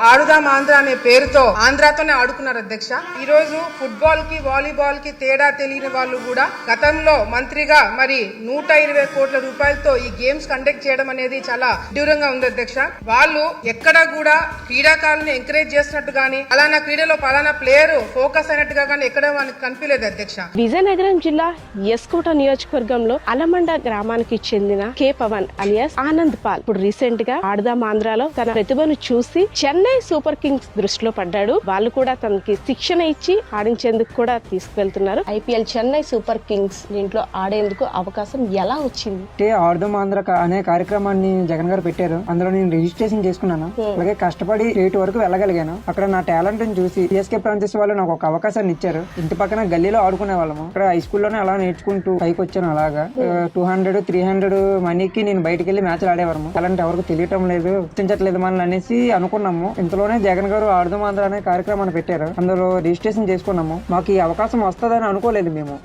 ఆడుదాం ఆంధ్ర అనే పేరుతో ఆంధ్రాతోనే ఆడుకున్నారు అధ్యక్ష. ఈ రోజు ఫుట్బాల్ కి వాలీబాల్ కి తేడా తెలియని వాళ్ళు కూడా గతంలో మంత్రిగా మరి 120 కోట్ల రూపాయలతో ఈ గేమ్స్ కండక్ట్ చేయడం అనేది చాలా దూరంగా ఉంది అధ్యక్ష. వాళ్ళు ఎక్కడ కూడా క్రీడాకారులను ఎంకరేజ్ చేస్తున్నట్టు గానీ అలానా క్రీడలో పలానా ప్లేయర్ ఫోకస్ అయినట్టుగా గానీ ఎక్కడ మనకు కనిపించలేదు అధ్యక్ష. విజయనగరం జిల్లా ఎస్కోట నియోజకవర్గంలో అలమండ గ్రామానికి చెందిన కే పవన్ అలియాస్ ఆనంద్ పాల్ ఇప్పుడు రీసెంట్ గా ఆడుదాం ఆంధ్రాలో తన ప్రతిభను చూసి చెన్నై సూపర్ కింగ్స్ దృష్టిలో పడ్డాడు. వాళ్ళు కూడా తనకి శిక్షణ ఇచ్చి ఆడించేందుకు కూడా తీసుకువెళ్తున్నారు. ఐపీఎల్ చెన్నై సూపర్ కింగ్స్ దీంట్లో ఆడేందుకు అవకాశం ఎలా వచ్చింది? ఆడుదాం ఆంధ్ర అనే కార్యక్రమాన్ని జగన్ గారు పెట్టారు. అందులో నేను రిజిస్ట్రేషన్ చేసుకున్నాను. అలాగే కష్టపడి స్టేట్ వరకు వెళ్ళగలిగాను. అక్కడ నా టాలెంట్ చూసి సిఎస్కే ఫ్రాంచైజ్ వాళ్ళు నాకు ఒక అవకాశాన్ని ఇచ్చారు. ఇంటి పక్కన గల్లీలో ఆడుకునే వాళ్ళము. అక్కడ హై స్కూల్లోనే అలా నేర్చుకుంటూ పైకి వచ్చాను. అలాగా 200, 300 మనీకి నేను బయటకు వెళ్లి మ్యాచ్లు ఆడేవారము. టాలెంట్ ఎవరికి తెలియటం లేదు, గుర్తించట్లేదు మనల్ని అనేసి అనుకున్నాము. ఇంతలోనే జగన్ గారు ఆడుదాం ఆంధ్ర అనే కార్యక్రమాన్ని పెట్టారు. అందులో రిజిస్ట్రేషన్ చేసుకున్నాము. మాకు ఈ అవకాశం వస్తుందని అనుకోలేదు మేము.